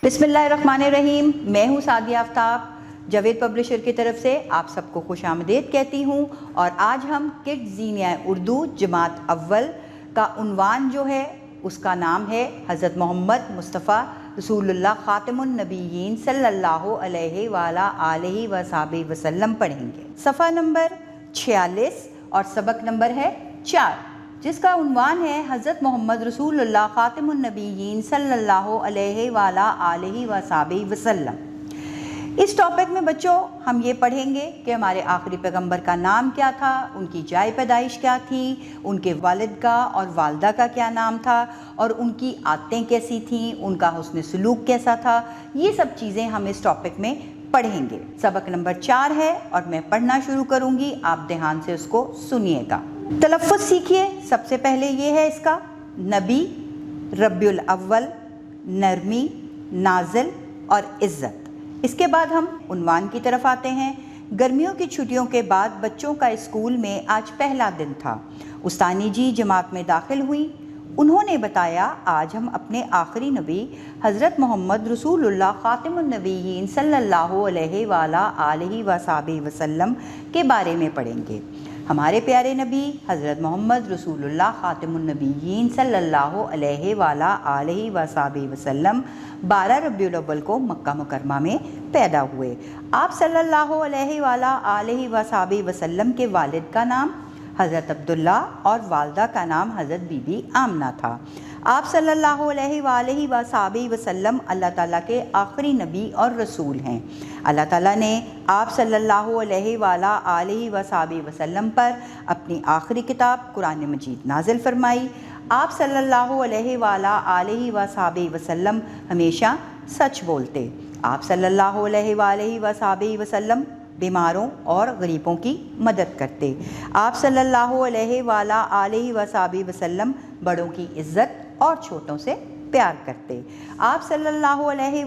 बिस्मिल्लाहिर्रहमानिर्रहीम। मैं हूँ सादिया आफ्ताब, जावेद पब्लिशर की तरफ से आप सबको खुशामदीद कहती हूँ। और आज हम किड्स ज़ीनिया उर्दू जमात अव्वल का उन्वान जो है उसका नाम है हज़रत मोहम्मद मुस्तफ़ा रसूलुल्लाह ख़ातिमुन नबिय्यीन सल्लल्लाहु अलैहि आलिहि वसहबिहि वसल्लम पढ़ेंगे। सफ़ा नंबर 46 और सबक नंबर है 4, जिसका उन्वान है हज़रत मोहम्मद रसूलुल्लाह ख़ातिमुन नबिय्यीन सल्लल्लाहु अलैहि आलिहि वसहबिहि वसल्लम। इस टॉपिक में बच्चों हम ये पढ़ेंगे कि हमारे आखिरी पैगंबर का नाम क्या था, उनकी जाए पैदाइश क्या थी, उनके वालिद का और वालदा का क्या नाम था, और उनकी आदतें कैसी थीं, उनका हुस्न सलूक कैसा था। ये सब चीज़ें हम इस टॉपिक में पढ़ेंगे। सबक नंबर 4 है और मैं पढ़ना शुरू करूँगी, आप ध्यान से उसको सुनिएगा। तलफ़्फ़ुज़ सीखिए। सबसे पहले ये है इसका नबी, रब्युल अव्वल, नरमी, नाज़िल और इज़्ज़त। इसके बाद हम उन्वान की तरफ आते हैं। गर्मियों की छुट्टियों के बाद बच्चों का स्कूल में आज पहला दिन था। उस्तानी जी जमात में दाखिल हुई। उन्होंने बताया आज हम अपने आखिरी नबी हज़रत मोहम्मद रसूलुल्लाह ख़ातिमुन नबिय्यीन सल्लल्लाहु अलैहि आलिहि वसहबिहि वसल्लम के बारे में पढ़ेंगे। हमारे प्यारे नबी हज़रत मोहम्मद रसूलुल्लाह ख़ातिमुन नबिय्यीन सल्लल्लाहु अलैहि आलिहि वसहबिहि वसल्लम 12 रबीउल अव्वल को मक्का मुकरमा में पैदा हुए। आप सल्लल्लाहु अलैहि आलिहि वसहबिहि वसल्लम के वालिद का नाम हज़रत अब्दुल्ला और वालदा का नाम हज़रत बीबी आमना था। आप सल्लल्लाहु अलैहि वसहबिहि वसल्लम अल्लाह ताला के आखिरी नबी और रसूल हैं। अल्लाह ताला ने आप सल्लल्लाहु अलैहि वसहबिहि वसल्लम पर अपनी आखिरी किताब कुरान मजीद नाज़िल फरमाई। आप सल्लल्लाहु अलैहि वसहबिहि वसल्लम हमेशा सच बोलते। आप सल्लल्लाहु अलैहि वसहबिहि वसल्लम बीमारों और गरीबों की मदद करते। आप सल्लल्लाहु अलैहि वसहबिहि वसल्लम बड़ों की इज़्ज़त और छोटों से प्यार करते। आप सल्लल्लाहु अलैहि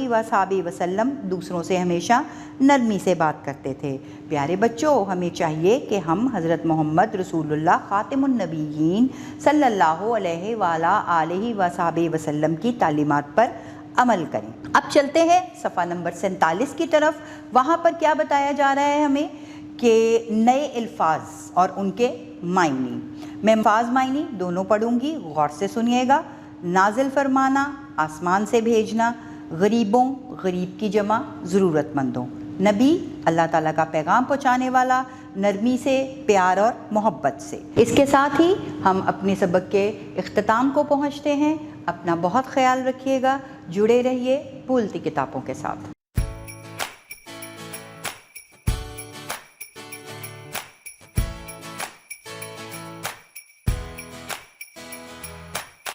वसहबिहि वसल्लम दूसरों से हमेशा नरमी से बात करते थे। प्यारे बच्चों, हमें चाहिए कि हम हज़रत मोहम्मद रसूलुल्लाह ख़ातिमुन नबिय्यीन सल्लल्लाहु अलैहि वसहबिहि वसल्लम की तालीमात पर अमल करें। अब चलते हैं सफ़ा नंबर 47 की तरफ। वहाँ पर क्या बताया जा रहा है हमें कि नए अल्फाज और उनके मायने। मैं अल्फाज मायने दोनों पढ़ूंगी, गौर से सुनिएगा। नाजिल फरमाना, आसमान से भेजना, गरीबों, गरीब की जमा ज़रूरतमंदों। नबी, अल्लाह ताला का पैगाम पहुँचाने वाला, नरमी से, प्यार और मोहब्बत से। इसके साथ ही हम अपने सबक के इख्तिताम को पहुँचते हैं। अपना बहुत ख्याल रखिएगा, जुड़े रहिए बोलती किताबों के साथ।